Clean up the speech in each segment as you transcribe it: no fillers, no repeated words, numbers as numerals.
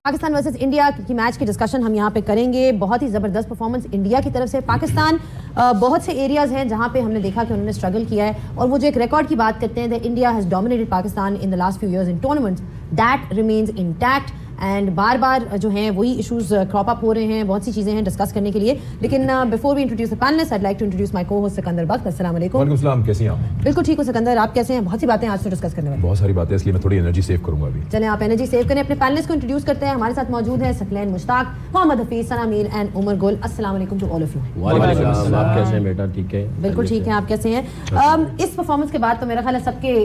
Pakistan versus India की match की discussion हम यहाँ पे करेंगे। बहुत ही ज़बरदस्त परफॉर्मेंस इंडिया की तरफ से। पाकिस्तान बहुत से एरियाज़ हैं जहाँ पे हमने देखा कि उन्होंने स्ट्रगल किया है और वो जो एक रिकॉर्ड की बात करते हैं that India has dominated Pakistan in the last few years in tournaments, that remains intact and बार बार जो हैं वही इशूज़ क्रॉप अप हो रहे हैं। बहुत सी चीज़ें हैं डिस्कस करने के लिए, लेकिन before we introduce the panelist I like to introduce my co host Sikandar Bakht. अस्सलाम वालेकुम। वालेकुम सलाम, कैसी हैं आप? बिल्कुल ठीक हो सिकंदर, आप कैसे हैं? बहुत सी बातें आज तो डिस्कस करने वाले। बहुत सारी बातें, इसलिए मैं थोड़ी एनर्जी सेव करूंगा अभी। चलें आप एनर्जी सेव करें। अपने पैनलिस्ट को इंट्रोड्यूस करते हैं। हमारे साथ मौजूद है सकलैन मुश्ताक, मोहम्मद हफीज, सना मीर एंड उमर गुल। अस्सलाम वालेकुम टू ऑल ऑफ यू। वालेकुम सलाम, आप कैसे हैं बेटा? ठीक है, बिल्कुल ठीक है, आप कैसे हैं? इस परफॉर्मेंस के बाद तो मेरा ख्याल है सबके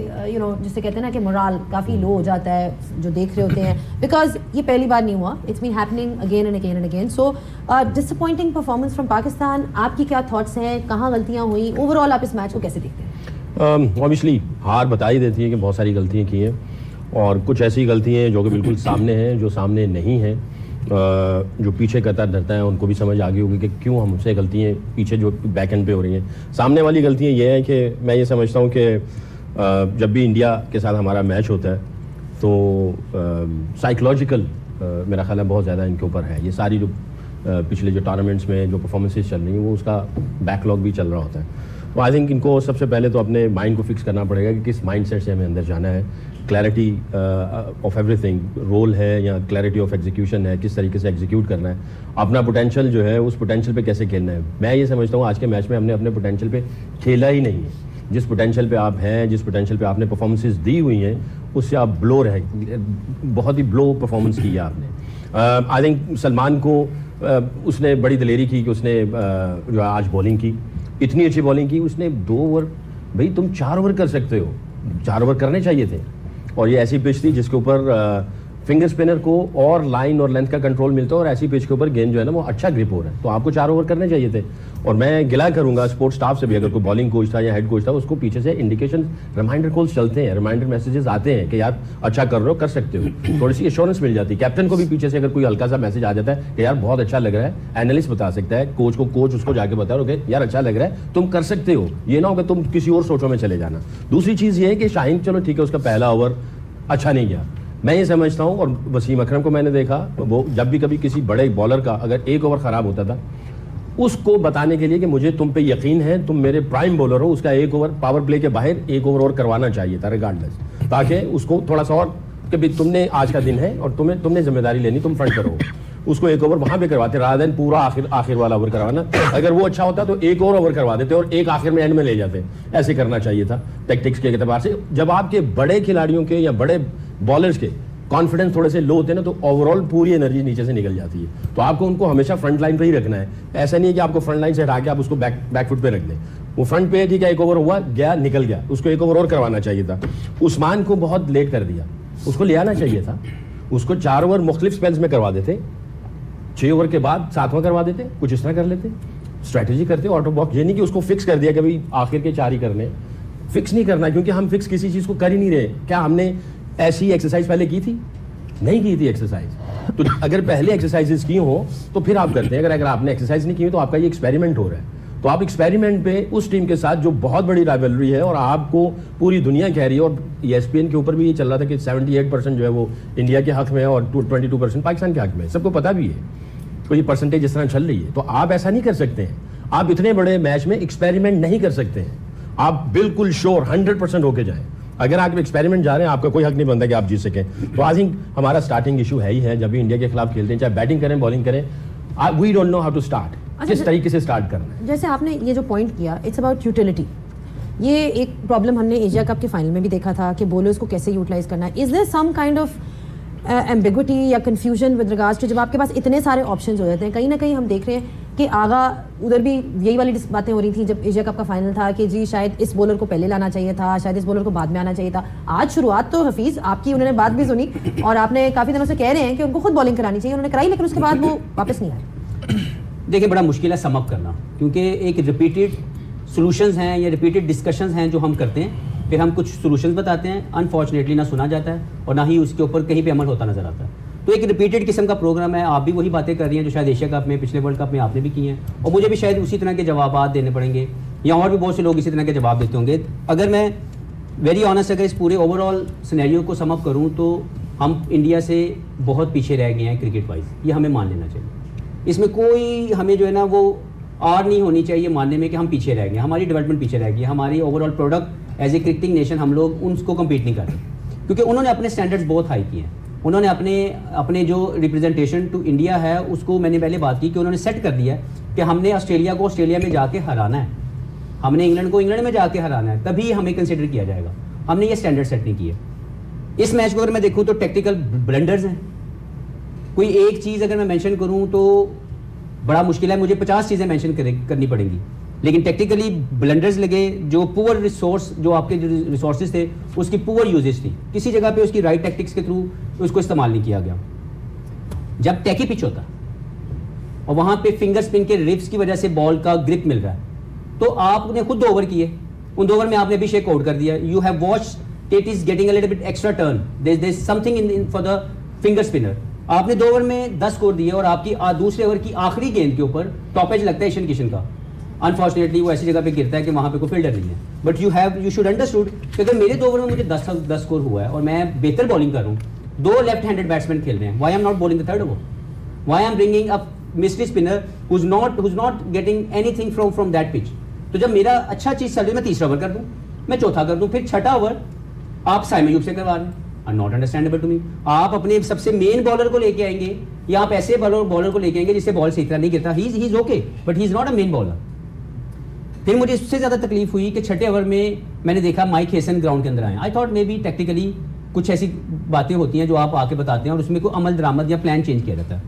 जिसे कहते हैं ना कि मोराल काफ़ी लो हो जाता है जो देख रहे होते हैं, बिकॉज ये पहली बार नहीं हुआ, it's been happening again and again and again. So disappointing performance from Pakistan. आपकी क्या थॉट्स हैं? कहाँ गलतियाँ हुई? ओवरऑल आप इस मैच को कैसे देखते हैं? ऑब्वियसली हार बता ही देती है कि बहुत सारी गलतियाँ की हैं और कुछ ऐसी गलतियाँ हैं जो कि बिल्कुल सामने हैं, जो सामने नहीं हैं। जो पीछे कतर धरता है उनको भी समझ आ गई होगी कि क्यों हमसे गलतियाँ पीछे जो बैक एंड पे हो रही हैं। सामने वाली गलतियाँ ये हैं कि मैं ये समझता हूँ कि जब भी इंडिया के साथ हमारा मैच होता है तो साइकोलॉजिकल मेरा ख्याल है बहुत ज़्यादा इनके ऊपर है। ये सारी जो पिछले जो टूर्नामेंट्स में जो परफॉर्मेंसेस चल रही हैं वो उसका बैकलॉग भी चल रहा होता है। तो आई थिंक इनको सबसे पहले तो अपने माइंड को फिक्स करना पड़ेगा कि किस माइंडसेट से हमें अंदर जाना है। क्लैरिटी ऑफ एवरीथिंग रोल है या क्लैरिटी ऑफ एग्जीक्यूशन है, किस तरीके से एग्जीक्यूट करना है, अपना पोटेंशियल जो है उस पोटेंशियल पे कैसे खेलना है। मैं ये समझता हूँ आज के मैच में हमने अपने पोटेंशियल पे खेला ही नहीं है। जिस पोटेंशियल पे आप हैं, जिस पोटेंशियल पे आपने परफॉर्मेंसेस दी हुई हैं उससे आप ब्लो रहे, बहुत ही ब्लो परफॉर्मेंस की है आपने। आई थिंक सलमान को उसने बड़ी दिलेरी की कि उसने जो आज बॉलिंग की, इतनी अच्छी बॉलिंग की उसने। 2 ओवर, भाई तुम 4 ओवर कर सकते हो, 4 ओवर करने चाहिए थे। और ये ऐसी पिच थी जिसके ऊपर फिंगर स्पिनर को और लाइन और लेंथ का कंट्रोल मिलता है और ऐसी पिच के ऊपर गेंद जो है ना वो अच्छा ग्रिप हो रहा है, तो आपको 4 ओवर करने चाहिए थे। और मैं गिला करूंगा स्पोर्ट्स स्टाफ से भी, अगर कोई बॉलिंग कोच था या हेड कोच था उसको पीछे से इंडिकेशन रिमाइंडर कॉल्स चलते हैं, रिमाइंडर मैसेजेस आते हैं कि यार अच्छा कर रहे हो, कर सकते हो, थोड़ी सी एश्योरेंस मिल जाती है। कैप्टन को भी पीछे से अगर कोई हल्का सा मैसेज आ जाता है कि यार बहुत अच्छा लग रहा है, एनालिस्ट बता सकता है कोच को, कोच उसको जाके बता रहे हो यार अच्छा लग रहा है, तुम कर सकते हो, ये ना हो कि तुम किसी और सोचों में चले जाना। दूसरी चीज़ ये है कि शाहीन चलो ठीक है उसका पहला ओवर अच्छा नहीं गया, मैं ये समझता हूँ। और वसीम अकरम को मैंने देखा, वो जब भी कभी किसी बड़े बॉलर का अगर 1 ओवर ख़राब होता था उसको बताने के लिए कि मुझे तुम पे यकीन है, तुम मेरे प्राइम बॉलर हो, उसका 1 ओवर पावर प्ले के बाहर 1 ओवर और करवाना चाहिए था रिगार्डलेस, ताकि उसको थोड़ा सा और कि भाई तुमने आज का दिन है और तुमने जिम्मेदारी लेनी, तुम फ्रंट करो। उसको 1 ओवर वहाँ पे करवाते रादर देन पूरा आखिर वाला ओवर करवाना। अगर वो अच्छा होता तो 1 और ओवर करवा देते और एक आखिर में एंड में ले जाते। ऐसे करना चाहिए था टैक्टिक्स के एतबार से। जब आपके बड़े खिलाड़ियों के या बड़े बॉलर्स के कॉन्फिडेंस थोड़े से लो होते हैं ना तो ओवरऑल पूरी एनर्जी नीचे से निकल जाती है। तो आपको उनको हमेशा फ्रंट लाइन पे ही रखना है। ऐसा नहीं है कि आपको फ्रंट लाइन से हटा के आप उसको बैक फुट पे रख दें। वो फ्रंट पे ठीक है, 1 ओवर हुआ गया निकल गया, उसको 1 ओवर और करवाना चाहिए था। उस्मान को बहुत लेट कर दिया, उसको ले आना चाहिए था। उसको 4 ओवर मुख्तलिफ स्पेल्स में करवा देते, 6 ओवर के बाद 7वां करवा देते, कुछ इस तरह कर लेते, स्ट्रैटेजी करते ऑटो बॉक्स। ये नहीं कि उसको फिक्स कर दिया कि भाई आखिर के 4 ही करने। फिक्स नहीं करना, क्योंकि हम फिक्स किसी चीज़ को कर ही नहीं रहे। क्या हमने ऐसी एक्सरसाइज पहले की थी? नहीं की थी एक्सरसाइज। तो अगर पहले एक्सरसाइजेस की हो तो फिर आप करते हैं। अगर आपने एक्सरसाइज नहीं की तो आपका ये एक्सपेरिमेंट हो रहा है। तो आप एक्सपेरिमेंट पे उस टीम के साथ जो बहुत बड़ी राइवलरी है और आपको पूरी दुनिया कह रही है, और ESPN के ऊपर भी ये चल रहा था कि 78% जो है वो इंडिया के हक में है और 22% पाकिस्तान के हक में है, सबको पता भी है। तो ये परसेंटेज इस तरह चल रही है। तो आप ऐसा नहीं कर सकते हैं। आप इतने बड़े मैच में एक्सपेरिमेंट नहीं कर सकते हैं। आप बिल्कुल श्योर 100% होके जाएं। अगर आप एक्सपेरिमेंट जा रहे हैं आपका कोई हक नहीं बनता कि आप जीत सकें। तो आई थिंक हमारा स्टार्टिंग इशू है ही है। जब भी इंडिया के खिलाफ खेलते हैं, चाहे बैटिंग करें बॉलिंग करें, we don't know how to start, किस तरीके से स्टार्ट करना है। जैसे आपने ये जो पॉइंट किया, इट्स अबाउट यूटिलिटी। ये एक प्रॉब्लम हमने एशिया कप के फाइनल में भी देखा था कि बॉलर्स को कैसे यूटिलाइज करना है। Is there some kind of ambiguity या कंफ्यूजन विद रिगार्ड्स टू जब आपके पास इतने सारे ऑप्शंस हो जाते हैं? कहीं ना कहीं हम देख रहे हैं कि आगा उधर भी यही वाली बातें हो रही थी जब एशिया कप का फाइनल था कि जी शायद इस बॉलर को पहले लाना चाहिए था, शायद इस बॉलर को बाद में आना चाहिए था। आज शुरुआत तो हफीज़ आपकी, उन्होंने बात भी सुनी और आपने काफ़ी दिनों से कह रहे हैं कि उनको खुद बॉलिंग करानी चाहिए, उन्होंने कराई, लेकिन उसके बाद वो वापस नहीं आए। देखिए बड़ा मुश्किल है समअप करना, क्योंकि एक रिपीटेड सॉल्यूशंस हैं या रिपीटेड डिस्कशंस हैं जो हम करते हैं, फिर हम कुछ सॉल्यूशंस बताते हैं, अनफॉर्चुनेटली ना सुना जाता है और ना ही उसके ऊपर कहीं पे अमल होता नजर आता है। तो एक रिपीटेड किस्म का प्रोग्राम है। आप भी वही बातें कर रही हैं जो शायद एशिया कप में, पिछले वर्ल्ड कप में आपने भी की हैं, और मुझे भी शायद उसी तरह के जवाब देने पड़ेंगे, या और भी बहुत से लोग इसी तरह के जवाब देते होंगे। अगर मैं वेरी ऑनेस्ट अगर इस पूरे ओवरऑल सिनेरियो को समअप करूँ तो हम इंडिया से बहुत पीछे रह गए हैं क्रिकेट वाइज, ये हमें मान लेना चाहिए। इसमें कोई हमें जो है ना वो आर नहीं होनी चाहिए मानने में कि हम पीछे रह गए, हमारी डेवलपमेंट पीछे रह गई, हमारी overall product as a cricketing nation हम लोग उनको कम्पीट नहीं कर रहे, क्योंकि उन्होंने अपने स्टैंडर्ड्स बहुत हाई किए हैं। उन्होंने अपने जो रिप्रेजेंटेशन टू इंडिया है उसको, मैंने पहले बात की कि उन्होंने सेट कर दिया कि हमने ऑस्ट्रेलिया को ऑस्ट्रेलिया में जाके हराना है, हमने इंग्लैंड को इंग्लैंड में जाके हराना है, तभी हमें कंसिडर किया जाएगा। हमने ये स्टैंडर्ड सेट नहीं किए। इस मैच को अगर मैं देखूं तो टेक्निकल ब्लंडर्स हैं। कोई एक चीज़ अगर मैं मेंशन करूं तो बड़ा मुश्किल है, मुझे 50 चीज़ें मेंशन करनी पड़ेंगी, लेकिन टेक्निकली ब्लंडर्स लगे। जो पुअर रिसोर्स, जो आपके जो रिसोर्सेज थे उसकी पुअर यूजेज थी, किसी जगह पे उसकी राइट टैक्टिक्स के थ्रू उसको इस्तेमाल नहीं किया गया। जब टैकी पिच होता और वहाँ पे फिंगर स्पिन के रिप्स की वजह से बॉल का ग्रिप मिल रहा है, तो आपने खुद 2 ओवर किए, उन 2 ओवर में आपने अभिषेक आउट कर दिया। You have watched it is getting a little bit extra turn, there is something in for the finger spinner. आपने 2 ओवर में 10 स्कोर दिए और आपकी दूसरे ओवर की आखिरी गेंद के ऊपर टॉप एज लगता है ईशान किशन का। अनफॉर्चुनेटली वो ऐसी जगह पे गिरता है कि वहाँ पे कोई फील्डर नहीं है। बट यू शुड अंडरस्टूड कि अगर मेरे 2 ओवर में मुझे 10 स्कोर हुआ है और मैं बेहतर बॉलिंग कर रहा हूँ, 2 लेफ्ट हैंडेड बैट्समैन खेल रहे हैं, why I am not bowling the third over, why I am bringing a mystery spinner who is not getting anything from that pitch. तो जब मेरा अच्छा चीज चल रही है, मैं तीसरा ओवर कर दूं, मैं चौथा कर दूं, फिर छठा ओवर आप साइमन यूब से करवा रहे हैं। Not understandable to me. आप अपने सबसे मेन बॉलर को लेके आएंगे या आप ऐसे बॉलर को लेके आएंगे जिससे बॉल सही तरह नहीं गिरता, he is okay but he is not a main bowler. फिर मुझे इससे ज्यादा तकलीफ हुई कि छठे ओवर में मैंने देखा माइक हेसन ग्राउंड के अंदर आए। I thought may be technically कुछ ऐसी बातें होती हैं जो आप आके बताते हैं और उसमें कोई अमल दरामद या प्लान चेंज किया जाता है।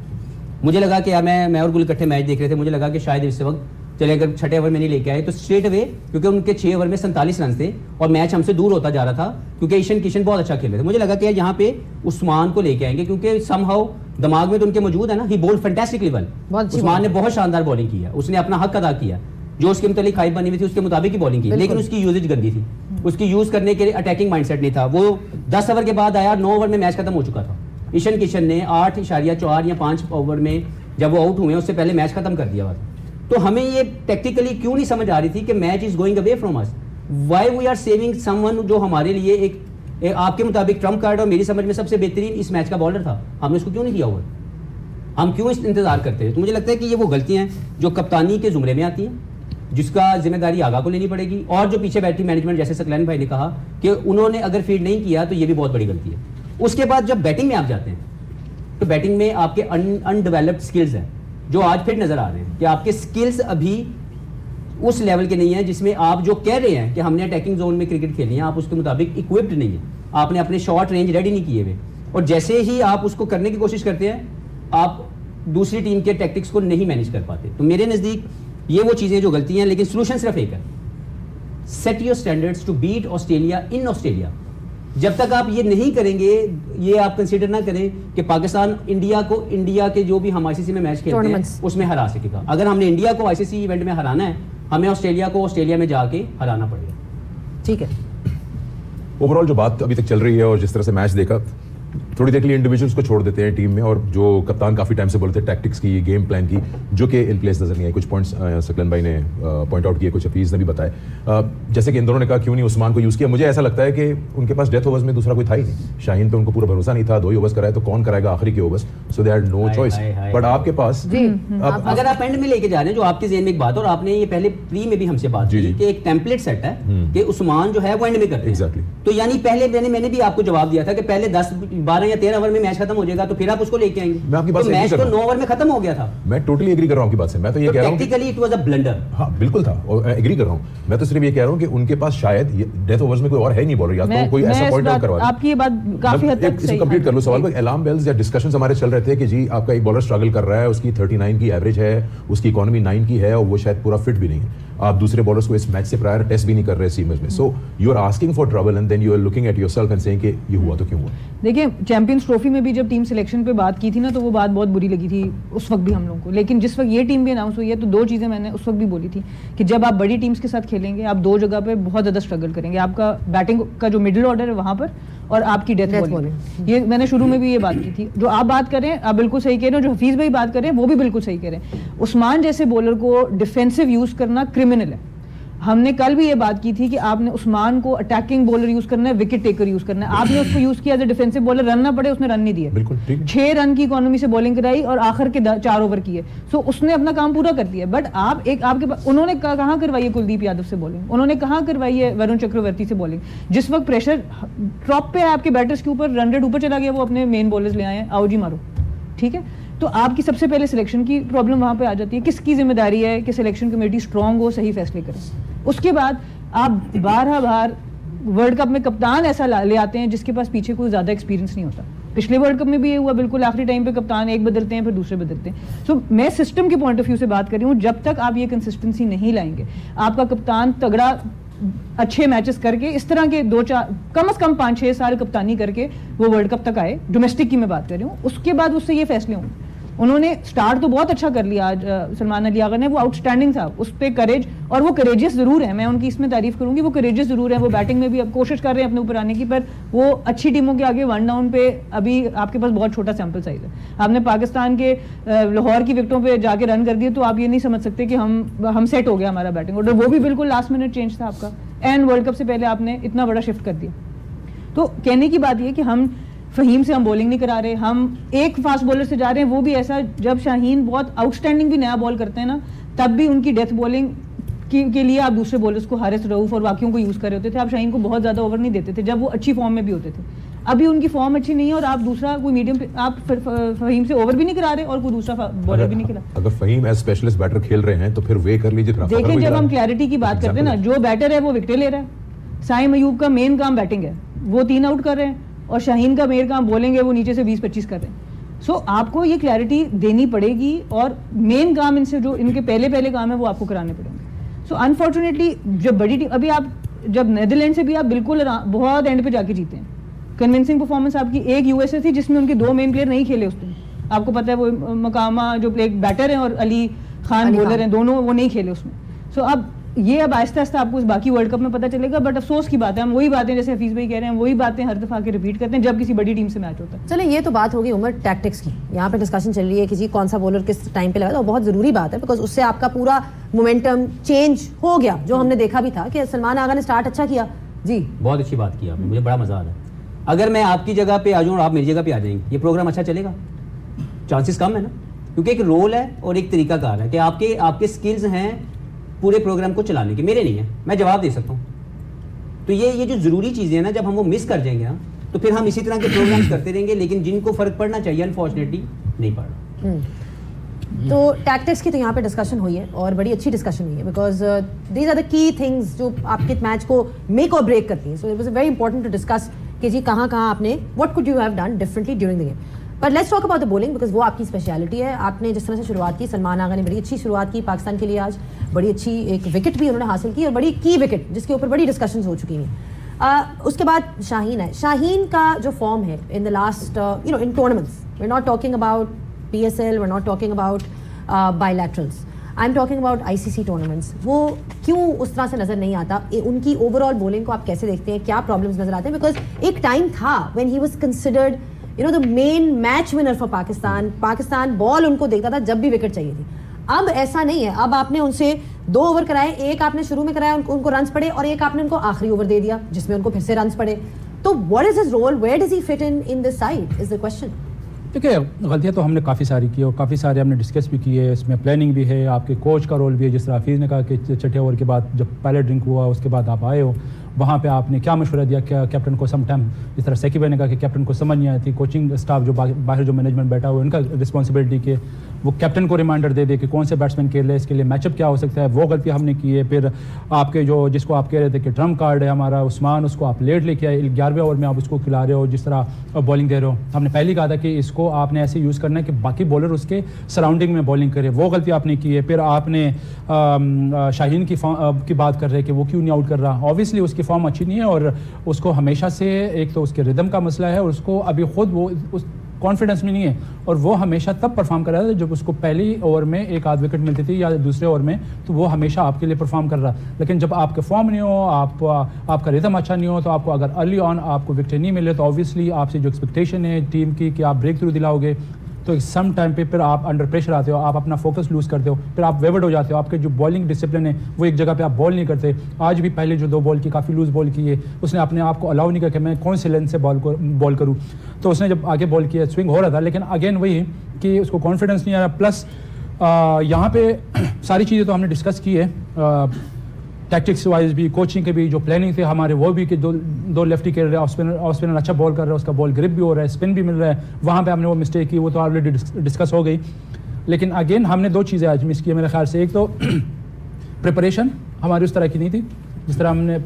मुझे लगा कि यार मैं और गुल इकट्ठे मैच देख रहे थे, मुझे लगा कि शायद इस वक्त चले अगर छठे ओवर में नहीं लेके आए तो स्ट्रेट अवे, क्योंकि उनके 6 ओवर में 47 रन थे और मैच हमसे दूर होता जा रहा था क्योंकि ईशान किशन बहुत अच्छा खेल रहे थे। मुझे लगा कि यार यहाँ पे उस्मान को लेके आएंगे क्योंकि समहाउ दिमाग में तो उनके मौजूद है ना, ही बोल्ड फैंटास्टिकली वेल। उस्मान ने बहुत शानदार बॉलिंग की है, उसने अपना हक अदा किया, जो उसके मुताबिक ख्वाहिश बनी हुई थी उसके मुताबिक ही बॉलिंग की, लेकिन उसकी यूजेज गंदी थी, उसकी यूज करने के लिए अटैकिंग माइंडसेट नहीं था। वो 10 ओवर के बाद आया, 9 ओवर में मैच खत्म हो चुका था। ईशान किशन ने 8.4 या 5 ओवर में जब वो आउट हुए उससे पहले मैच खत्म कर दिया हुआ। तो हमें ये टेक्निकली क्यों नहीं समझ आ रही थी कि match is going away from us, why we are saving someone जो हमारे लिए एक आपके मुताबिक ट्रम्प कार्ड और मेरी समझ में सबसे बेहतरीन इस मैच का बॉलर था, हमने उसको क्यों नहीं किया ओवर, हम क्यों इंतजार करते हैं। तो मुझे लगता है कि ये वो गलतियां हैं जो कप्तानी के जुमरे में आती हैं, जिसका जिम्मेदारी आगा को लेनी पड़ेगी। और जो पीछे बैठी मैनेजमेंट, जैसे सकलैन भाई ने कहा कि उन्होंने अगर फील्ड नहीं किया तो ये भी बहुत बड़ी गलती है। उसके बाद जब बैटिंग में आप जाते हैं तो बैटिंग में आपके अनडेवलप्ड स्किल्स हैं जो आज फिर नजर आ रहे हैं कि आपके स्किल्स अभी उस लेवल के नहीं है जिसमें आप जो कह रहे हैं कि हमने अटैकिंग जोन में क्रिकेट खेलनी है, आप उसके मुताबिक इक्विप्ड नहीं है, आपने अपने शॉर्ट रेंज रेडी नहीं किए हुए, और जैसे ही आप उसको करने की कोशिश करते हैं आप दूसरी टीम के टैक्टिक्स को नहीं मैनेज कर पाते। तो मेरे नज़दीक ये वो चीज़ें जो गलती हैं, लेकिन सोल्यूशन सिर्फ एक है, set your standards to beat Australia in Australia. जब तक आप ये नहीं करेंगे, ये आप कंसीडर ना करें कि पाकिस्तान इंडिया के जो भी हम आईसीसी में मैच खेलते हैं उसमें हरा सकेगा। अगर हमने इंडिया को आईसीसी इवेंट में हराना है, हमें ऑस्ट्रेलिया को ऑस्ट्रेलिया में जाके हराना पड़ेगा। ठीक है। ओवरऑल जो बात अभी तक चल रही है और जिस तरह से मैच देखा, थोड़ी देर के लिए इंडिविजुअल्स को छोड़ देते हैं टीम में, और जो कप्तान काफ़ी टाइम से बोलते हैं टैक्टिक्स की, गेम प्लान की, जो कि इन प्लेस नजर नहीं आई। कुछ पॉइंट्स सकलन भाई ने पॉइंट आउट किए, कुछ हफीज़ ने भी बताए, जैसे कि इन दोनों ने कहा क्यों नहीं उस्मान को यूज़ किया। मुझे ऐसा लगता है कि उनके पास डेथ ओवर्स में दूसरा कोई था ही नहीं, शाहीन पे उनको पूरा भरोसा नहीं था, 2 ही ओवर्स कराए तो कौन कराएगा आखिरी के overs, so they had no choice. But आपके पास अगर आप एंड में लेके जा रहे हैं, जो आपके जेहन में एक बात, और आपने ये पहले प्री में भी हमसे बात की कि एक टेम्पलेट सेट है कि उस्मान जो है वो एंड में करते हैं। तो यानी पहले मैंने भी आपको जवाब दिया था कि पहले 10, 12 या 13 ओवर में मैच खत्म हो जाएगा तो फिर आप उसको लेके आएंगे। मैं आपकी बात तो मैच तो 9 ओवर में खत्म हो गया था। मैं टोटली एग्री कर रहा हूं आपकी बात से। मैं तो ये कह रहा हूं technically it was a blunder. हाँ बिल्कुल था, और एग्री कर रहा हूं। मैं तो सिर्फ ये कह रहा हूं कि उनके पास शायद डेथ ओवर्स में कोई और है नहीं बॉलर, या तो कोई ऐसा पॉइंट आउट करवा। आपकी ये बात काफी हद तक सही है। कंप्लीट कर लो सवाल को। अलार्म बेल्स या डिस्कशंस हमारे चल रहे थे कि जी आपका एक बॉलर स्ट्रगल कर रहा है, उसकी 39 की एवरेज है, उसकी इकोनॉमी 9 की है, और वो शायद पूरा फिट भी नहीं है। आप दूसरे बॉलर्स को इस मैच से प्रायर टेस्ट भी नहीं कर रहे सीरीज में, so you are asking for trouble and then you are looking at yourself and saying कि ये हुआ तो क्यों हुआ। देखिए, चैंपियंस ट्रॉफी में भी जब टीम सिलेक्शन पे बात की थी ना, तो वो बात बहुत बुरी लगी थी उस वक्त भी हम लोगों को, लेकिन जिस वक्त ये टीम भी अनाउंस हुई है तो 2 चीज़ें मैंने उस वक्त भी बोली थी कि जब आप बड़ी टीम्स के साथ खेलेंगे आप 2 जगह पे बहुत ज़्यादा स्ट्रगल करेंगे। आपका बैटिंग का जो मिडिल ऑर्डर है वहाँ पर, और आपकी डेथ बॉलिंग। ये मैंने शुरू में भी ये बात की थी। जो आप बात करें, आप बिल्कुल सही कह रहे हो, जो हफीज़ भाई बात कर रहे हैं वो भी बिल्कुल सही कह रहे हैं। उस्मान जैसे बॉलर को डिफेंसिव यूज़ करना क्रिमिनल है। हमने कल भी ये बात की थी कि आपने उस्मान को अटैकिंग बॉलर यूज करना है, विकेट टेकर यूज करना है, आपने उसको यूज किया as a defensive bowler, run ना पड़े उसने रन नहीं दिए, बिल्कुल ठीक है। 6 रन की इकोनॉमी से बॉलिंग कराई और आखिर के 4 ओवर किए, सो उसने अपना काम पूरा कर दिया। बट आप एक आपके पास उन्होंने कहाँ करवाई है कुलदीप यादव से बॉलिंग, उन्होंने कहाँ करवाई है वरुण चक्रवर्ती से बॉलिंग, जिस वक्त प्रेशर टॉप पे है आपके बैटर्स के ऊपर, रन रेट ऊपर चला गया, वो अपने मेन बॉलर्स ले आए हैं, आओ जी मारो, ठीक है। तो आपकी सबसे पहले सिलेक्शन की प्रॉब्लम वहां पे आ जाती है, किसकी जिम्मेदारी है कि सिलेक्शन कमेटी स्ट्रांग हो, सही फैसले करे। उसके बाद आप बार वर्ल्ड कप में कप्तान ऐसा ले आते हैं जिसके पास पीछे कोई ज्यादा एक्सपीरियंस नहीं होता। पिछले वर्ल्ड कप में भी ये हुआ, बिल्कुल आखिरी टाइम पे कप्तान एक बदलते हैं फिर दूसरे बदलते हैं। सो मैं सिस्टम के पॉइंट ऑफ व्यू से बात कर रही हूँ, जब तक आप ये कंसिस्टेंसी नहीं लाएंगे, आपका कप्तान तगड़ा अच्छे मैचेस करके इस तरह के 2-4 कम से कम 5-6 साल कप्तानी करके वो वर्ल्ड कप तक आए, डोमेस्टिक की मैं बात कर रही हूँ, उसके बाद उससे ये फैसले होंगे। उन्होंने स्टार्ट तो बहुत अच्छा कर लिया आज सलमान अली आगा ने, वो आउटस्टैंडिंग था, उस पर करेज, और वो करेजियस जरूर है, मैं उनकी इसमें तारीफ करूंगी, वो करेजियस जरूर है, वो बैटिंग में भी अब कोशिश कर रहे हैं अपने ऊपर आने की, पर वो अच्छी टीमों के आगे 1 डाउन पे अभी आपके पास बहुत छोटा सैंपल साइज है। आपने पाकिस्तान के लाहौर की विकेटों पे जाके रन कर दिए तो आप ये नहीं समझ सकते कि हम सेट हो गया हमारा बैटिंग ऑर्डर, वो भी बिल्कुल लास्ट मिनट चेंज था आपका, एंड वर्ल्ड कप से पहले आपने इतना बड़ा शिफ्ट कर दिया। तो कहने की बात ये कि हम फहीम से हम बॉलिंग नहीं करा रहे, हम एक फास्ट बॉलर से जा रहे हैं, वो भी ऐसा जब शाहीन बहुत आउटस्टैंडिंग भी नया बॉल करते हैं ना, तब भी उनकी डेथ बॉलिंग के लिए आप दूसरे बॉलर्स को, हारिस रऊफ और बाकियों को यूज कर रहे होते थे, आप शाहीन को बहुत ज्यादा ओवर नहीं देते थे जब वो अच्छी फॉर्म में भी होते थे। अभी उनकी फॉर्म अच्छी नहीं है और आप दूसरा कोई मीडियम पे आप फहीम से ओवर भी नहीं करा रहे और कोई दूसरा बॉलर भी नहीं करा। अगर फहीम एज स्पेशलिस्ट बैटर खेल रहे हैं तो फिर वे कर लीजिए। देखिए जब हम क्लैरिटी की बात करते हैं ना, जो बैटर है वो विकेट ले रहा है, साइम अयूब का मेन काम बैटिंग है, वो 3 आउट कर रहे हैं, और शाहीन का मेन काम बॉलिंग है, वो नीचे से 20-25 कर रहे हैं। सो आपको ये क्लैरिटी देनी पड़ेगी और मेन काम इनसे जो इनके पहले काम है वो आपको कराने पड़ेंगे। सो अनफॉर्चुनेटली जब बड़ी टीम, अभी आप जब नेदरलैंड से भी आप बिल्कुल बहुत एंड पे जाके जीते हैं, कन्विंसिंग परफॉर्मेंस आपकी। एक यूएसए थी जिसमें उनके 2 मेन प्लेयर नहीं खेले उस दिन, आपको पता है, वो मकामा जो एक बैटर है और अली खान बॉलर हैं, दोनों वो नहीं खेले उसमें। सो अब ये अब आहिस्ता आहिस्ता आपको इस बाकी वर्ल्ड कप में पता चलेगा, बट अफसोस की बात है, हम वही बातें जैसे हफीज भाई कह रहे हैं, वही बातें हर दफा के रिपीट करते हैं जब किसी बड़ी टीम से मैच होता है। चले ये तो बात होगी उमर टैक्टिक्स की, यहाँ पे डिस्कशन चल रही है कि जी कौन सा बॉलर किस टाइम पे लगा, तो बहुत जरूरी बात है, बिकॉज उससे आपका पूरा मोमेंटम चेंज हो गया, जो हमने देखा भी था कि सलमान आगा ने स्टार्ट अच्छा किया। जी बहुत अच्छी बात की आपने, मुझे बड़ा मजा आ रहा है। अगर मैं आपकी जगह पे आ जाऊँ और आप मेरी जगह पे आ जाएंगे, ये प्रोग्राम अच्छा चलेगा? चांसेस कम है ना, क्योंकि एक रोल है और एक तरीकाकार है कि आपके स्किल्स हैं पूरे प्रोग्राम को चलाने की, मेरे नहीं है, मैं जवाब दे सकता हूँ। तो ये जो ज़रूरी चीज़ें हैं ना, जब हम वो मिस कर जाएंगे ना, तो फिर हम इसी तरह के प्रोग्राम्स करते रहेंगे, लेकिन जिनको फ़र्क पड़ना चाहिए अनफॉर्चुनेटली नहीं पड़ रहा। तो टैक्टिक्स की तो यहाँ पे डिस्कशन हुई है और बड़ी अच्छी डिस्कशन हुई है, because these are the key things जो आपके मैच को मेक और ब्रेक करती हैं। So it was very important to discuss कि जी कहाँ आपने what could you have done differently during the game. But let's talk about the bowling, because वो आपकी स्पेशलिटी है। आपने जिस तरह से शुरुआत की, सलमान आगा ने बड़ी अच्छी शुरुआत की पाकिस्तान के लिए, आज बड़ी अच्छी एक विकेट भी उन्होंने हासिल की और बड़ी की विकेट जिसके ऊपर बड़ी डिस्कशन हो चुकी हैं। उसके बाद शाहीन है, शाहीन का जो फॉर्म है in the last in tournaments, we are not talking about PSL, we are not talking about bilaterals, I am talking about ICC tournaments, वो क्यों उस तरह से नजर नहीं आता? उनकी ओवरऑल बॉलिंग को आप कैसे देखते हैं, क्या प्रॉब्लम्स नजर आते हैं? बिकॉज एक टाइम था when he was considered the main match winner for Pakistan ball उनको देखता था जब भी विकेट चाहिए थी। अब ऐसा नहीं है, अब आपने उनसे 2 ओवर कराए, एक आपने शुरू में कराया उनको रन्स पड़े और एक आपने उनको आखिरी ओवर दे दिया जिसमें उनको फिर से रन्स पड़े। तो what is his role, where does he fit in this side is the question. देखिए गलतियाँ तो हमने काफ़ी सारी की और काफ़ी सारे हमने डिस्कस भी की है, इसमें प्लानिंग भी है, आपके कोच का रोल भी है। जिस तरह हफीज़ ने कहा कि छठे ओवर के बाद जब पहले ड्रिंक हुआ उसके बाद आप आए हो, वहाँ पे आपने क्या मशवरा दिया, क्या कैप्टन को सम टाइम, जिस तरह सेकी भाई ने कहा कि कैप्टन को समझ नहीं आई थी, कोचिंग स्टाफ जो बाहर जो मैनेजमेंट बैठा हुआ है उनका रिस्पॉन्सिबिलिटी के वो कैप्टन को रिमाइंडर दे दे कि कौन से बैट्समैन खेल रहे हैं, इसके लिए मैचअप क्या हो सकता है, वो गलती हमने की है। फिर आपके जो जिसको आप कह रहे थे कि ट्रम्प कार्ड है हमारा उस्मान, उसको आप लेट लेके आए, 11वें ओवर में आप उसको खिला रहे हो, जिस तरह बॉलिंग दे रहे हो। हमने पहले कहा था कि इसको आपने ऐसे यूज़ करना है कि बाकी बॉलर उसके सराउंडिंग में बॉलिंग करे, वो गलती आपने की है। फिर आपने शाहीन की बात कर रहे हैं कि वो क्यों नहीं आउट कर रहा, ऑब्वियसली उसकी फॉर्म अच्छी नहीं है और उसको हमेशा से एक तो उसके रिदम का मसला है और उसको अभी खुद वो उस कॉन्फिडेंस में नहीं है और वो हमेशा तब परफॉर्म कर रहा था जब उसको पहली ओवर में एक आध विकेट मिलती थी या दूसरे ओवर में, तो वो हमेशा आपके लिए परफॉर्म कर रहा। लेकिन जब आपके फॉर्म नहीं हो, आपका रिदम अच्छा नहीं हो, तो आपको अगर अर्ली ऑन आपको विकेट नहीं मिले तो ऑब्वियसली आपसे जो एक्सपेक्टेशन है टीम की कि आप ब्रेक थ्रू दिलाओगे, तो सम टाइम पे फिर आप अंडर प्रेशर आते हो, आप अपना फोकस लूज करते हो, फिर आप वेवर्ड हो जाते हो, आपके जो बॉलिंग डिसिप्लिन है वो एक जगह पे आप बॉल नहीं करते। आज भी पहले जो 2 बॉल की काफ़ी लूज बॉल की है, उसने अपने आप को अलाउ नहीं किया कि मैं कौन से लेंथ से बॉल करूँ। तो उसने जब आगे बॉल किया स्विंग हो रहा था, लेकिन अगेन वही कि उसको कॉन्फिडेंस नहीं आ रहा। प्लस यहाँ पे सारी चीज़ें तो हमने डिस्कस की है, टैक्टिक्स वाइज भी, कोचिंग के भी जो प्लानिंग थे हमारे वो भी कि दो लेफ्टी खेल रहे हैं, ऑफ स्पिनर अच्छा बॉल कर रहा है, उसका बॉल ग्रिप भी हो रहा है, स्पिन भी मिल रहा है, वहाँ पे हमने वो मिस्टेक की, वो तो ऑलरेडी डिस्कस हो गई। लेकिन अगेन हमने 2 चीज़ें आज मिस की मेरे ख्याल से। एक तो प्रिपरेशन हमारी उस तरह की नहीं थी जिस तरह हमने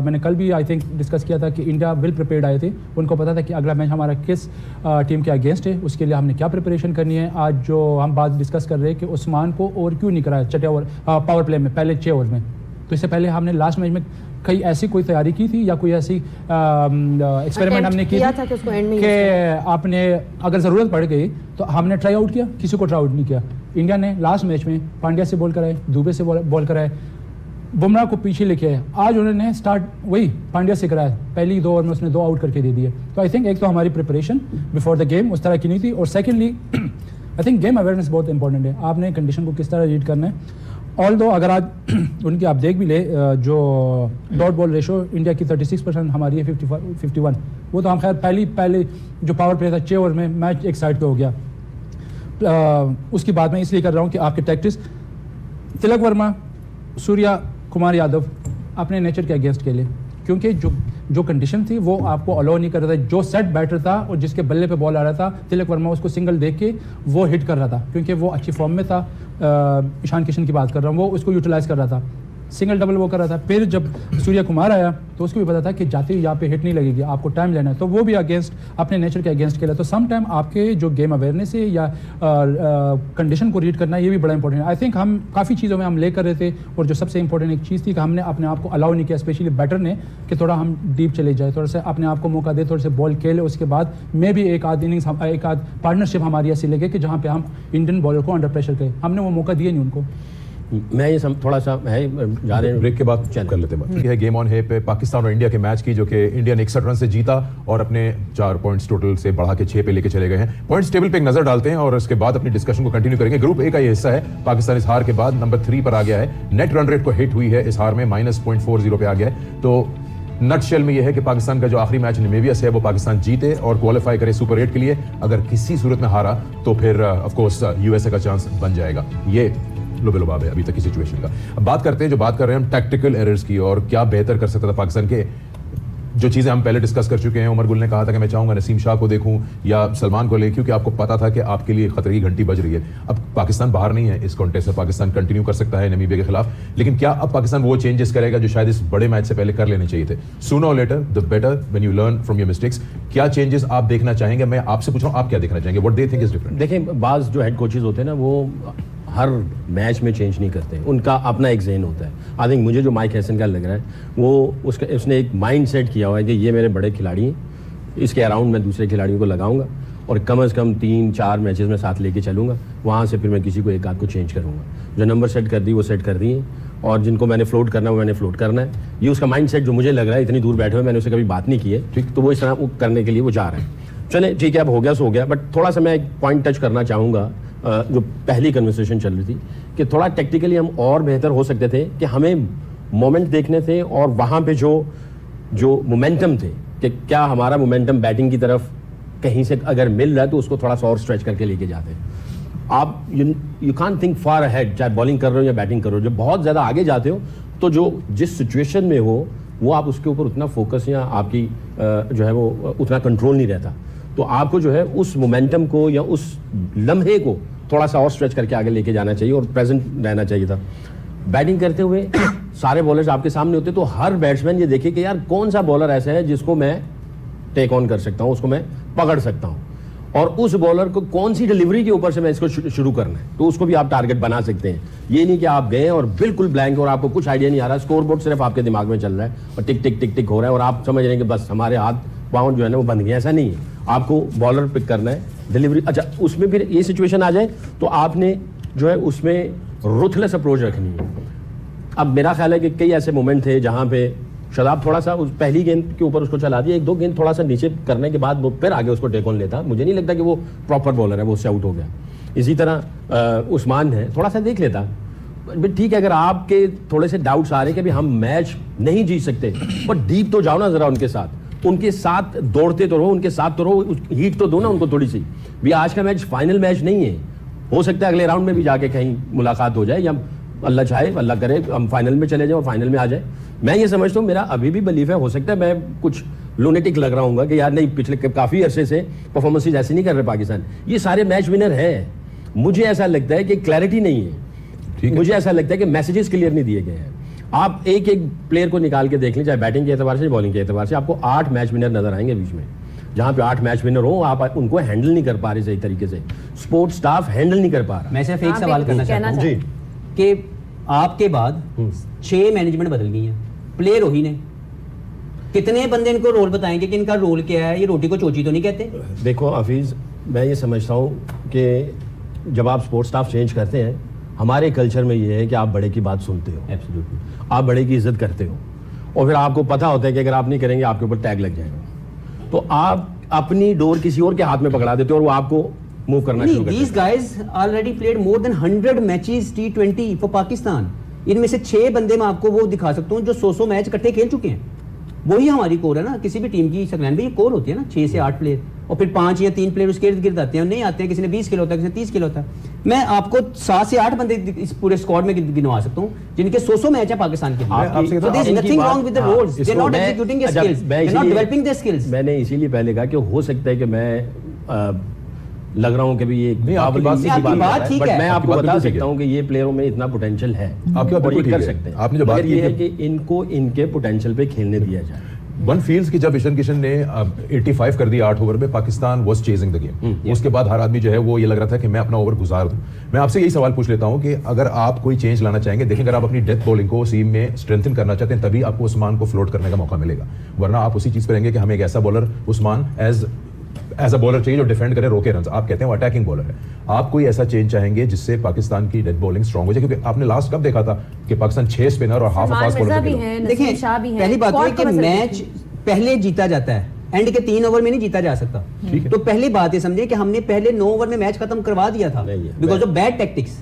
मैंने कल भी आई थिंक डिस्कस किया था कि इंडिया वेल प्रिपेयर्ड आए थे, उनको पता था कि अगला मैच हमारा किस टीम के अगेंस्ट है, उसके लिए हमने क्या प्रिपरेशन करनी है। आज जो हम बात डिस्कस कर रहे हैं कि उस्मान को ओवर क्यों नहीं कराया छठे ओवर पावर प्ले में, पहले 6 ओवर में, तो इससे पहले हमने लास्ट मैच में कहीं ऐसी कोई तैयारी की थी या कोई ऐसी एक्सपेरिमेंट हमने किया था कि उसको एंड में कि आपने अगर ज़रूरत पड़ गई तो हमने ट्राई आउट किया, किसी को ट्राई आउट नहीं किया। इंडिया ने लास्ट मैच में पांड्या से बॉल कराए, दुबे से बॉल कराए, बुमराह को पीछे लेके आए, आज उन्होंने स्टार्ट वही पांड्या से कराया, पहली 2 ओवर में उसने 2 आउट करके दे दिए। तो आई थिंक एक तो हमारी प्रिपरेशन बिफोर द गेम उस तरह की नहीं थी, और secondly I think game awareness बहुत इंपॉर्टेंट है। आपने कंडीशन को किस तरह रीड करना है। ऑल दो अगर आज उनकी आप देख भी ले, जो डॉट बॉल रेशो इंडिया की 36%, हमारी है 51, वो तो हम खैर पहले जो पावर प्ले था 6 ओवर में मैच एक साइड पे हो गया। उसकी बात मैं इसलिए कर रहा हूँ कि आपके टैक्टिक्स तिलक वर्मा, सूर्या कुमार यादव अपने नेचर के अगेंस्ट खेले, क्योंकि जो कंडीशन थी वो आपको अलाउ नहीं कर रहा था। जो सेट बैटर था और जिसके बल्ले पे बॉल आ रहा था, तिलक वर्मा उसको सिंगल देख के वो हिट कर रहा था, क्योंकि वो अच्छी फॉर्म में था। ईशान किशन की बात कर रहा हूँ, वो उसको यूटिलाइज कर रहा था, सिंगल डबल वो कर रहा था। फिर जब सूर्य कुमार आया तो उसको भी पता था कि जाते ही यहाँ पे हिट नहीं लगेगी, आपको टाइम लेना है, तो वो भी अगेंस्ट अपने नेचर के अगेंस्ट खेला। तो सम टाइम आपके जो गेम अवेयरनेस है या कंडीशन को रीड करना, ये भी बड़ा इंपॉर्टेंट है। आई थिंक हम काफ़ी चीज़ों में हम ले कर रहे थे, और जो सबसे इंपॉर्टेंट एक चीज़ थी कि हमने अपने आप को अलाउ नहीं किया, स्पेशली बैटर ने, कि थोड़ा हम डीप चले जाए, थोड़ा सा अपने आप को मौका दे, थोड़े से बॉल खेले, उसके बाद मे भी एक आध इनिंग्स एक आध पार्टनरशिप हमारी ऐसी लगे कि जहाँ पे हम इंडियन बॉलर को अंडर प्रेशर करें। हमने वो मौका दिया नहीं उनको। मैं ये थोड़ा सा है जा रहे हैं ब्रेक के बाद कर लेते हैं बात। है गेम ऑन है पे पाकिस्तान और इंडिया के मैच की, जो कि इंडिया ने 61 रन से जीता और अपने 4 पॉइंट्स टोटल से बढ़ा के 6 पे लेके चले गए हैं। पॉइंट्स टेबल पे एक नजर डालते हैं और उसके बाद अपनी डिस्कशन को कंटिन्यू करेंगे। ग्रुप ए का ये हिस्सा है। पाकिस्तान इस हार के बाद नंबर 3 पर आ गया है, नेट रन रेट को हिट हुई है इस हार में, -0.40 पे आ गया है। तो नटशेल में यह है कि पाकिस्तान का जो आखिरी मैच नामीबिया से है वो पाकिस्तान जीते और क्वालिफाई करे सुपर 8 के लिए। अगर किसी सूरत में हारा तो फिर ऑफ कोर्स यूएसए का चांस बन जाएगा। ये लुबे-लुबाब है अभी तक की सिचुएशन का। अब बात करते हैं, जो बात कर रहे हैं हम टैक्टिकल एरर्स की और क्या बेहतर कर सकता था पाकिस्तान के। जो चीज़ें हम पहले डिस्कस कर चुके हैं, उमर गुल ने कहा था कि मैं चाहूंगा नसीम शाह को देखूं या सलमान को ले, क्योंकि आपको पता था कि आपके लिए खतरे की घंटी बज रही है। अब पाकिस्तान बाहर नहीं है इस कॉन्टेस्ट से, पाकिस्तान कंटिन्यू कर सकता है नामीबिया के खिलाफ, लेकिन क्या अब पाकिस्तान वो चेंजेस करेगा जो शायद इस बड़े मैच से पहले कर लेने चाहिए थे? सूनर और later the better when you learn from your mistakes. क्या चेंजेस आप देखना चाहेंगे? मैं आपसे पूछ रहा हूं, आप क्या देखना चाहेंगे? What they think is different? देखें, बाज जो हेड कोचेज होते हैं ना, वो हर मैच में चेंज नहीं करते, उनका अपना एक ज़हन होता है। आई थिंक मुझे जो माइक हैसन का लग रहा है, वो उसने एक माइंड सेट किया हुआ है कि ये मेरे बड़े खिलाड़ी हैं, इसके अराउंड मैं दूसरे खिलाड़ियों को लगाऊंगा और कम से कम 3-4 मैचेस में साथ लेके चलूंगा, वहाँ से फिर मैं किसी को एक आध को चेंज करूँगा। जो नंबर सेट कर दी वो सेट कर दिए, और जिनको मैंने फ्लोट करना वो मैंने फ्लोट करना है। ये उसका माइंड सेट जो मुझे लग रहा है, इतनी दूर बैठे हुए मैंने उससे कभी बात नहीं की है, ठीक, तो वो इस तरह वो करने के लिए वो जा रहे हैं। चले ठीक है, अब हो गया सो हो गया। बट थोड़ा सा मैं एक पॉइंट टच करना चाहूँगा, जो पहली कन्वर्सेशन चल रही थी कि थोड़ा टेक्निकली हम और बेहतर हो सकते थे, कि हमें मोमेंट देखने थे और वहाँ पे जो मोमेंटम थे, कि क्या हमारा मोमेंटम बैटिंग की तरफ कहीं से अगर मिल रहा है तो उसको थोड़ा सा और स्ट्रेच करके लेके जाते हैं। आप you can't think far ahead, चाहे बॉलिंग कर रहे हो या बैटिंग कर रहे हो। जब बहुत ज़्यादा आगे जाते हो तो जो जिस सिचुएशन में हो वो आप उसके ऊपर उतना फोकस या आपकी जो है वो उतना कंट्रोल नहीं रहता। तो आपको जो है उस मोमेंटम को या उस लम्हे को थोड़ा सा और स्ट्रेच करके आगे लेके जाना चाहिए और प्रेजेंट रहना चाहिए था। बैटिंग करते हुए सारे बॉलर्स आपके सामने होते, तो हर बैट्समैन ये देखे कि यार कौन सा बॉलर ऐसा है जिसको मैं टेक ऑन कर सकता हूँ, उसको मैं पकड़ सकता हूँ, और उस बॉलर को कौन सी डिलीवरी के ऊपर से मैं इसको शुरू करना है, तो उसको भी आप टारगेट बना सकते हैं। ये नहीं कि आप गए और बिल्कुल ब्लैंक और आपको कुछ आइडिया नहीं आ रहा, स्कोर बोर्ड सिर्फ आपके दिमाग में चल रहा है और टिक टिक टिक टिक हो रहा है और आप समझ रहे हैं कि बस हमारे हाथ पाँव जो है ना वो बंद गए। ऐसा नहीं है, आपको बॉलर पिक करना है, डिलीवरी। अच्छा, उसमें फिर ये सिचुएशन आ जाए तो आपने जो है उसमें रुथलेस अप्रोच रखनी है। अब मेरा ख्याल है कि कई ऐसे मोमेंट थे जहाँ पे शादाब थोड़ा सा उस पहली गेंद के ऊपर उसको चला दिया, 1-2 गेंद थोड़ा सा नीचे करने के बाद वो फिर आगे उसको टेक ऑन लेता। मुझे नहीं लगता कि वो प्रॉपर बॉलर है, वो उससे आउट हो गया। इसी तरह उस्मान है, थोड़ा सा देख लेता। ठीक है, अगर आपके थोड़े से डाउट्स आ रहे हैं कि अभी हम मैच नहीं जीत सकते, पर डीप तो जाओ ना जरा उनके साथ दौड़ते तो रहो, उनके साथ तो रहो, हीट तो दो ना उनको थोड़ी सी भी। आज का मैच फाइनल मैच नहीं है, हो सकता है अगले राउंड में भी जाके कहीं मुलाकात हो जाए, या अल्लाह चाहे, अल्लाह करे हम फाइनल में चले जाए और फाइनल में आ जाए। मैं ये समझता हूँ, मेरा अभी भी बिलीफ है, हो सकता है मैं कुछ लूनेटिक लग रहा हूँ कि यार नहीं, पिछले काफ़ी अरसे से परफॉर्मेंसेज ऐसे नहीं कर रहे पाकिस्तान, ये सारे मैच विनर है। मुझे ऐसा लगता है कि क्लैरिटी नहीं है, मुझे ऐसा लगता है कि मैसेजेस क्लियर नहीं दिए गए हैं। आप एक एक प्लेयर को निकाल के देख लें, चाहे बैटिंग के एतबार से बॉलिंग के एतबार से, आपको 8 मैच विनर नजर आएंगे बीच में। जहां पे 8 मैच विनर हो, आप उनको हैंडल नहीं कर पा रहे सही तरीके से, स्पोर्ट्स स्टाफ हैंडल नहीं कर पा रहा। मैं सिर्फ एक सवाल करना चाहता हूँ जी कि आपके बाद 6 मैनेजमेंट बदल गई हैं, प्लेयर वही ने, कितने बंदे इनको रोल बताएंगे कि इनका रोल क्या है? ये रोटी को चोची तो नहीं कहते? देखो हफीज, मैं ये समझता हूँ कि जब आप स्पोर्ट्स स्टाफ चेंज करते हैं, हमारे कल्चर में ये है कि आप बड़े की बात सुनते हो, एब्सोल्युटली, आप बड़े की इज्जत करते हो, और फिर आपको पता होता है कि अगर आप नहीं करेंगे आपके ऊपर टैग लग जाएगा, तो आप अपनी डोर किसी और के हाथ में पकड़ा देते हो और वो आपको मूव करना शुरू करते हैं। These guys already played more than 100 matches T20 for Pakistan. इनमें से 6 बंदे मैं आपको वो दिखा सकता हूँ जो 100 मैच इकट्ठे खेल चुके हैं। वही हमारी कोर है ना, किसी भी टीम की सकलैन में ये कोर होती है ना, 6 से 8 प्लेयर, और फिर 5 या 3 प्लेयर उसके इर्द गिर्द आते हैं, नहीं आते हैं, किसी ने 20 खेला होता है, किसी ने 30 खेला होता है। मैं आपको 7 से 8 बंदे इस पूरे स्क्वाड में गिनवा सकता हूँ जिनके 100 मैच है पाकिस्तान के लिए। So there is nothing wrong with the roles. They are not executing their skills. They are not developing their skills. मैंने इसीलिए पहले कहा कि हो सकता है कि मैं लग रहा हूँ कि भी ये आपकी बात ठीक बट है, मैं आपको बात बता बिल्कुल ठीक सकता है। हूँ कि ये प्लेयरों में इतना पोटेंशियल है आपकी बात और ये बिल्कुल कर ठीक है। सकते हैं। आपने जो बात मगर की ये है कि- कि इनको इनके पोटेंशियल पे खेलने दिया जाए। वन फील्स कि जब ईशान किशन ने 85 कर दिया 8 ओवर में, Pakistan was chasing the game. उसके बाद हर आदमी जो है वो ये लग रहा था कि मैं अपना ओवर गुजार दूं। मैं आपसे यही सवाल पूछ लेता हूं कि अगर आप कोई चेंज लाना चाहेंगे, देखिए अगर आप अपनी डेथ बॉलिंग को सीम में स्ट्रेंथन करना चाहते हैं, तभी आपको उस्मान को फ्लोट करने का मौका मिलेगा, वरना आप उसी चीज पे रहेंगे कि हमें एक ऐसा bowler Usman as a bowler चाहिए जो डिफेंड करे, रोके रन। आप कहते हैं वो अटैकिंग बॉलर है, आप कोई ऐसा चेंज चाहेंगे जिससे पाकिस्तान की डेथ बॉलिंग स्ट्रांग हो जाए? क्योंकि आपने लास्ट कब देखा था कि पाकिस्तान 6 स्पिनर और हाफ फास्ट बॉलर भी से है, खेला। नसीम शाह भी है। पहली बात Squad है कि का मसला मैच पहले जीता जाता है, एंड के 3 ओवर में नहीं जीता जा सकता। ठीक है। तो पहली बात ये समझे कि हमने पहले 9 ओवर में मैच खत्म करवा दिया था नहीं है। Because of bad tactics.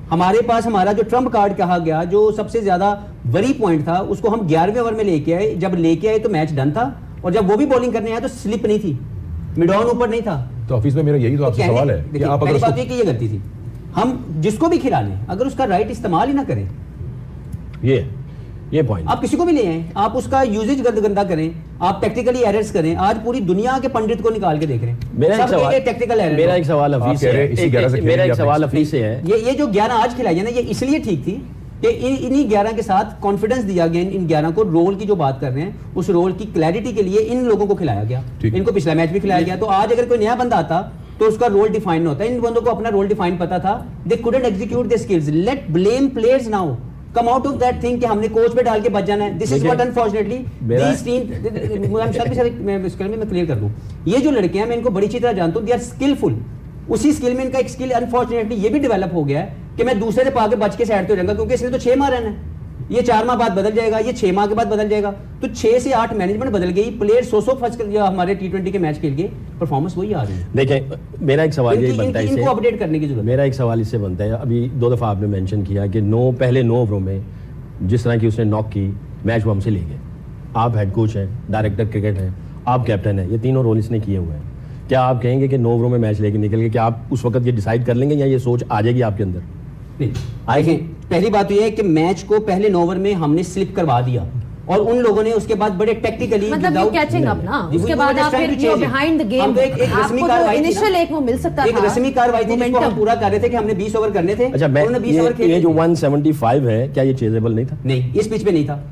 हमारे पास हमारा जो ट्रम्प कार्ड कहा गया, जो सबसे ज्यादा वरी पॉइंट था, उसको हम 11वें ओवर में लेके आए। जब लेके आए तो मैच डन था, और जब वो भी बॉलिंग करने आया तो स्लिप नहीं थी, मिड ऑन ऊपर नहीं था। तो ऑफिस में मेरा यही तो आपसे सवाल है कि देखिए, आप अगर पहली बात उसको ये कि ये गलती थी, हम जिसको भी खिला लें अगर उसका राइट इस्तेमाल ही ना करें, ये पॉइंट आप किसी को भी ले आए, आप उसका यूजेज गंदा करें, आप टेक्निकली एरर्स करें। आज पूरी दुनिया के पंडित को निकाल के देख रहे हैं, मेरा एक सवाल टेक्निकल एरर। मेरा एक सवाल हफीज आप से कह रहे है। हैं इसी 11 से मेरा खेलेंगे एक आप सवाल next। हफीज से है। ये जो 11 आज खिलाई है ना, ये इसलिए ठीक थी कि इन्हीं 11 के साथ कॉन्फिडेंस दिया गया। इन 11 को रोल की जो बात कर रहे हैं, उस रोल की क्लैरिटी के लिए इन लोगों को खिलाया गया। ठीक है। इनको पिछला मैच भी खिलाया गया। तो आज अगर कोई नया बंदा आता तो उसका रोल डिफाइन होता है। इन बंदों को अपना रोल डिफाइन पता था, they couldn't execute their skills. Let blame players now, come out of that thing कि हमने कोच पे डाल के बच जाना है। This is what unfortunately these team, मैं क्लियर कर दूं, ये जो लड़के हैं मैं इनको बड़ी अच्छी तरह जानता हूं, दे आर स्किलफुल। उसी स्किल में इनका एक स्किल अनफॉर्चुनेटली ये भी डेवलप हो गया है कि मैं दूसरे से पाके बच के साइड पे रहूंगा, क्योंकि इसने तो 6 माह रहना है। ये 4 माह बाद बदल जाएगा, ये 6 माह के बाद बदल जाएगा। तो 6 से 8 मैनेजमेंट बदल गई, प्लेयर 100 फर्स्ट हमारे T20 के मैच खेल के परफॉर्मेंस वही आ रही है। देखें, मेरा एक सवाल यही बनता है इनको अपडेट करने की जरूरत है। मेरा एक सवाल इससे बनता है, अभी 2 दफ़ा आपने मेंशन किया कि पहले 9 ओवरों में जिस तरह की उसने नॉक की, मैच वो हमसे ले गए। आप हेड कोच हैं, डायरेक्टर क्रिकेट हैं, आप कैप्टन हैं, ये तीनों रोल इसने किए हुए हैं। क्या आप कहेंगे कि 9 ओवरों में मैच लेके निकल गए, क्या आप उस वक्त ये डिसाइड कर लेंगे या ये सोच आ जाएगी आपके अंदर? देखिए, पहली बात तो ये है कि मैच को पहले 9 ओवर में हमने स्लिप करवा दिया, और उन लोगों ने उसके बाद बड़े टेक्टिकली मतलब यू कैचिंग अप ना, उसके बाद आप फिर यू बिहाइंड द गेम, आपको जो इनिशियल एक वो मिल सकता था, एक रस्मी कार्रवाई थी जिसको हम पूरा कर रहे थे कि हमने 20 ओवर करने थे। अच्छा, उन्होंने 20 ओवर खेले। ये जो 175 है, क्या ये चेजेबल नहीं था? नहीं, इस पिच पे नहीं था।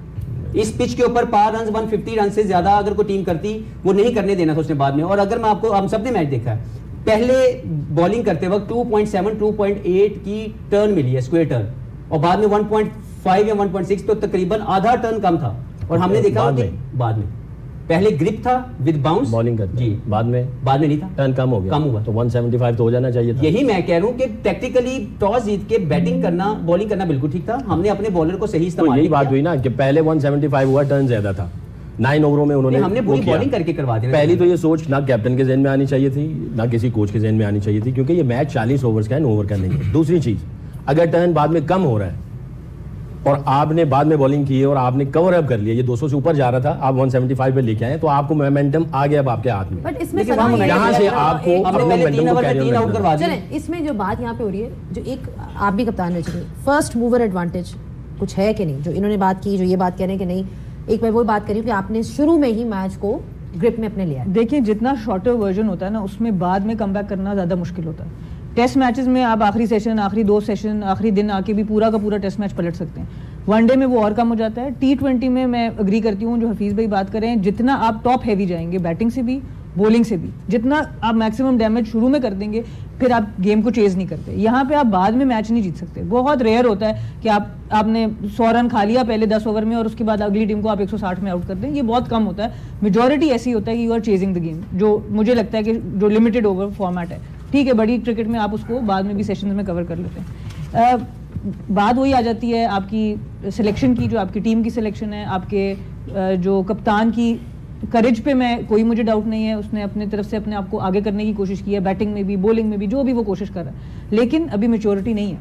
इस पिच के ऊपर पार रन 150 रन से ज्यादा अगर कोई टीम करती, वो नहीं करने देना था उसने बाद में। और अगर मैं आपको, हम सब ने मैच देखा है, पहले बॉलिंग करते वक्त 2.7 2.8 की टर्न मिली है, स्क्वायर टर्न, और बाद में 1.5 या 1.6, तो तकरीबन आधा टर्न कम था। और हमने देखा बाद कि में? बाद में पहले ग्रिप था विद बाउंस, बॉलिंग करते जी, हैं, बाद में नहीं था, टर्न कम हो गया, कम हुआ। तो 175 तो हो जाना चाहिए था। यही मैं कह रहा हूँ कि टैक्टिकली टॉस जीत के बैटिंग करना, बॉलिंग करना बिल्कुल ठीक था। हमने अपने बॉलर को सही तो इस्तेमाल यही नहीं बात किया। हुई ना कि पहले 175 हुआ, टर्न ज्यादा था, 9 ओवरों में उन्होंने नहीं, हमने वो पूरी किया। बॉलिंग करके करवा दिया। पहली तो ये सोच ना कैप्टन के जहन में आनी चाहिए थी, ना किसी कोच के जहन में आनी चाहिए थी, क्योंकि ये मैच 40 ओवर्स का है, 9 ओवर का नहीं है। दूसरी चीज, अगर टर्न बाद में कम हो रहा है और आपने बाद में बॉलिंग की है और आपने कवर अप कर लिया, ये 200 से ऊपर जा रहा था, आप 175 पे लेके आए, तो आपको मोमेंटम आ गया अब आपके हाथ में। बट इसमें लेकिन सलाह वहाँ ये यहाँ है से कि आपको एक- हमने अपने पहले momentum 3 को ओवर में carry on 3 आउट करना। करवा दिए। चलें, इसमें जो बात यहाँ पे हो रही है, जो एक आप भी कप्तान रह चुके, फर्स्ट मूवर एडवांटेज कुछ है कि नहीं, जो इन्होंने बात की, जो ये बात कह रहे हैं कि नहीं, एक मैं वो बात करी कि आपने शुरू में ही मैच को ग्रिप में अपने लिया है। देखिए, जितना शॉर्टर वर्जन होता है ना, उसमें बाद में कम करना ज़्यादा मुश्किल होता है। टेस्ट मैचेस में आप आखिरी सेशन, आखिरी 2 सेशन, आखिरी दिन आके भी पूरा का पूरा टेस्ट मैच पलट सकते हैं। वनडे में वो और कम हो जाता है। T20 में मैं अग्री करती हूँ जो हफीज़ भाई बात कर रहे हैं, जितना आप टॉप हैवी जाएंगे बैटिंग से भी, बॉलिंग से भी, जितना आप मैक्सिमम डैमेज शुरू में कर देंगे, फिर आप गेम को चेज नहीं करते। यहाँ पे आप बाद में मैच नहीं जीत सकते। बहुत रेयर होता है कि आपने 100 रन खा लिया पहले 10 ओवर में और उसके बाद अगली टीम को आप 160 में आउट कर दें, ये बहुत कम होता है। मेजॉरिटी ऐसी होता है कि you are chasing the game, जो मुझे लगता है कि जो लिमिटेड ओवर फॉर्मेट है। ठीक है, बड़ी क्रिकेट में आप उसको बाद में भी सेशन में कवर कर लेते हैं। बात वही आ जाती है आपकी सिलेक्शन की, जो आपकी टीम की सिलेक्शन है, आपके जो कप्तान की करेज पे मुझे डाउट नहीं है। उसने अपने तरफ से अपने आप को आगे करने की कोशिश की है, बैटिंग में भी, बॉलिंग में भी, जो भी वो कोशिश कर रहा है, लेकिन अभी मेच्योरिटी नहीं है।